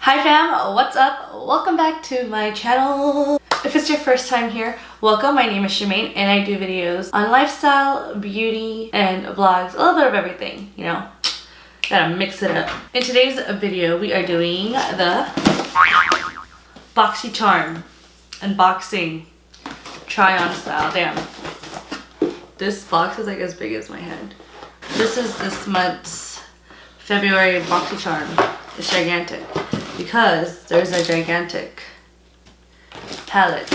Hi fam, what's up? Welcome back to my channel. If it's your first time here, welcome. My name is Shemaine and I do videos on lifestyle, beauty, and vlogs. A little bit of everything, you know. Gotta mix it up. In today's video, we are doing the BoxyCharm unboxing try-on style. Damn. This box is like as big as my head. This is this month's February BoxyCharm. It's gigantic because there's a gigantic palette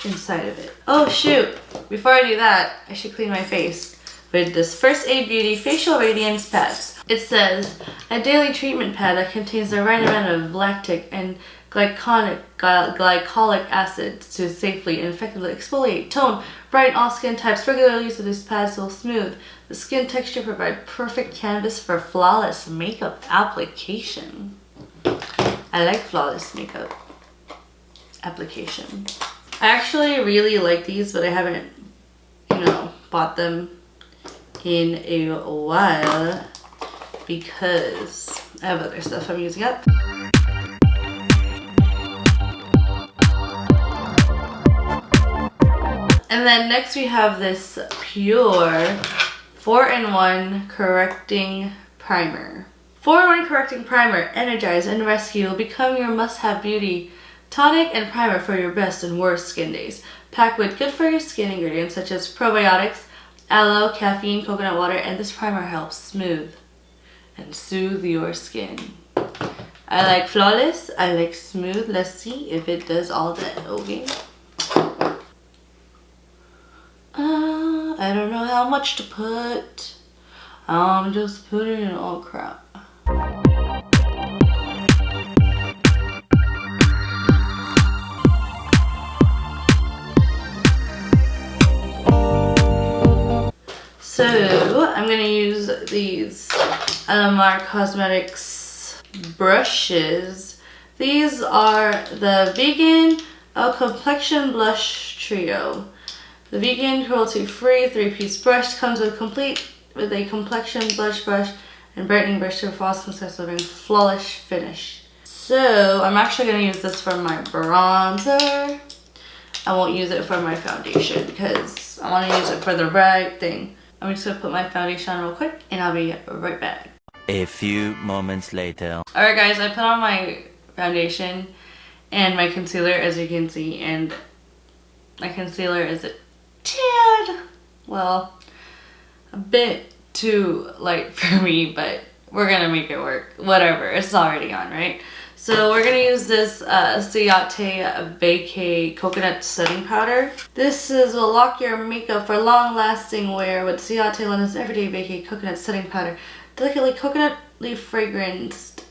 inside of it. Oh shoot, before I do that, I should clean my face with this First Aid Beauty Facial Radiance Pads. It says, a daily treatment pad that contains the right amount of lactic and glycolic acids to safely and effectively exfoliate, tone, brighten all skin types. Regular use of these pads will smooth the skin texture, provide perfect canvas for flawless makeup application. I like flawless makeup application. I actually really like these, but I haven't, bought them in a while because I have other stuff I'm using up. And then next we have this Pure 4-in-1 Correcting Primer. 4-in-1 Correcting Primer, energize and rescue, will become your must-have beauty tonic and primer for your best and worst skin days. Packed with good for your skin ingredients such as probiotics, aloe, caffeine, coconut water, and this primer helps smooth and soothe your skin. I like flawless, I like smooth. Let's see if it does all that, okay? I don't know how much to put. I'm just putting in all crap. So I'm gonna use these Alamar Cosmetics brushes. These are the Vegan Complexion Blush Trio. The vegan, cruelty-free 3-piece brush comes with a complexion blush brush and brightening brush to false success with a flawless finish. So I'm actually going to use this for my bronzer. I won't use it for my foundation because I want to use it for the right thing. I'm just going to put my foundation on real quick and I'll be right back. A few moments later. Alright guys, I put on my foundation and my concealer, as you can see, and my concealer is a tad, well, a bit too light for me, but we're gonna make it work. Whatever, it's already on, right? So we're gonna use this Ciate Vacay Coconut Setting Powder. This will lock your makeup for long-lasting wear with Ciate London's Everyday Vacay Coconut Setting Powder. Delicately coconutly fragranced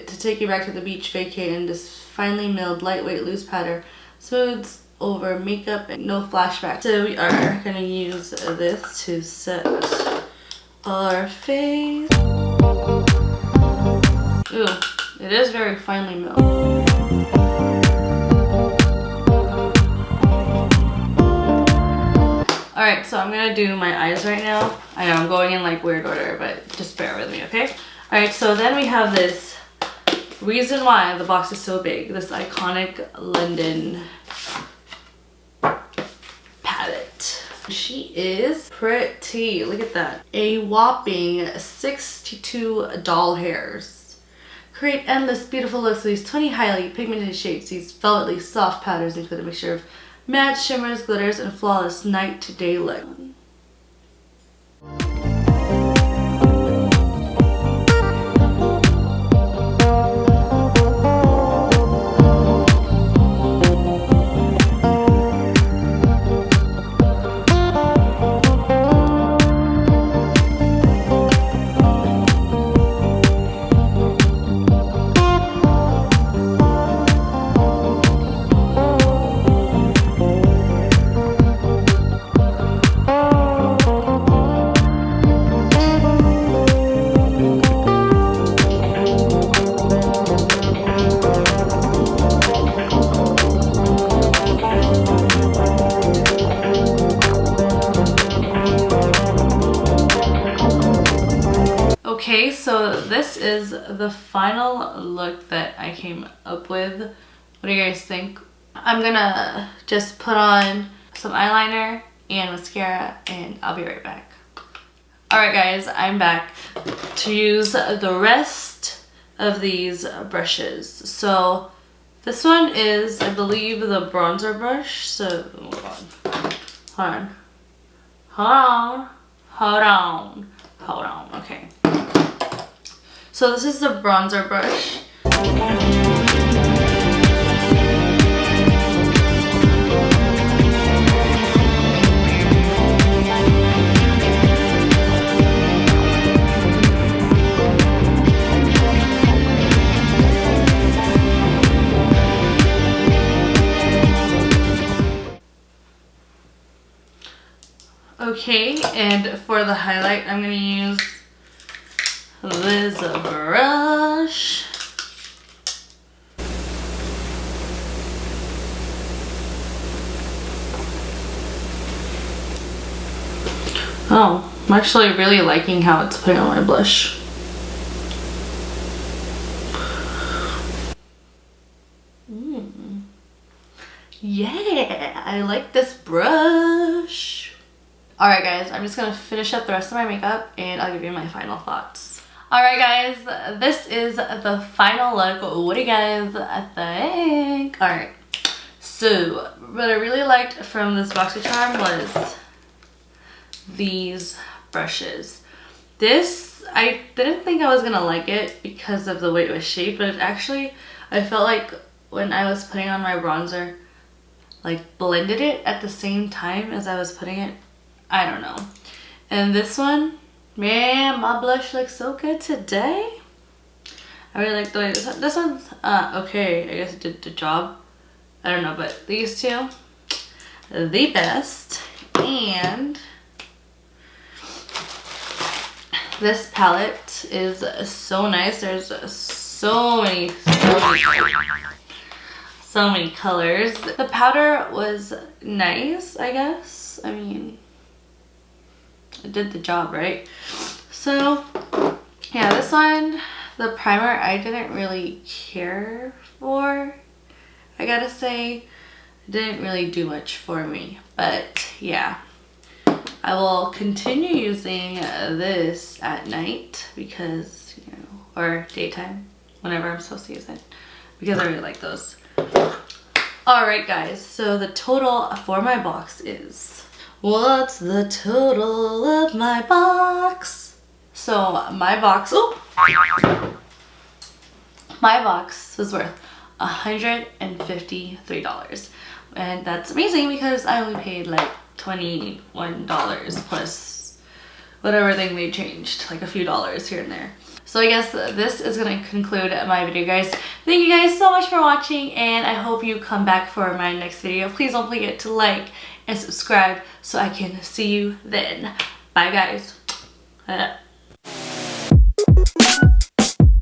to take you back to the beach. Vacay and this finely milled, lightweight, loose powder smooths over makeup and no flashback. So we are gonna use this to set our face. Ooh, it is very finely milled. Alright, so I'm gonna do my eyes right now. I know I'm going in like weird order, but just bear with me, okay? Alright, so then we have this reason why the box is so big, this iconic London palette. She is pretty. Look at that. A whopping 62 doll hairs. Create endless beautiful looks with these 20 highly pigmented shades. These velvety soft powders include a mixture of matte shimmers, glitters, and flawless night to day look. Okay, so this is the final look that I came up with. What do you guys think? I'm gonna just put on some eyeliner and mascara and I'll be right back. Alright guys, I'm back to use the rest of these brushes. So this one is, I believe, the bronzer brush. So, hold on, okay. So this is the bronzer brush. Okay, and for the highlight, I'm gonna use this brush. Oh, I'm actually really liking how it's putting on my blush. Yeah, I like this brush. Alright guys, I'm just gonna finish up the rest of my makeup and I'll give you my final thoughts. Alright guys, this is the final look. What do you guys think? Alright, so what I really liked from this BoxyCharm was these brushes. This, I didn't think I was gonna like it because of the way it was shaped, but it actually, I felt like when I was putting on my bronzer, like blended it at the same time as I was putting it. I don't know. And this one, man, my blush looks so good today. I really like the way this one's okay, I guess it did the job. I don't know, but these two, the best. And this palette is so nice. There's so many colors. The powder was nice, I guess. I mean, it did the job, right? So yeah, this one, the primer, I didn't really care for, I gotta say. It didn't really do much for me, but yeah, I will continue using this at night because, you know, or daytime, whenever I'm supposed to use it, because I really like those. Alright guys, so the total for my box is, what's the total of my box? So my box, my box was worth $153. And that's amazing because I only paid like $21 plus whatever thing they changed, like a few dollars here and there. So I guess this is going to conclude my video, guys. Thank you guys so much for watching, and I hope you come back for my next video. Please don't forget to like and subscribe so I can see you then. Bye, guys.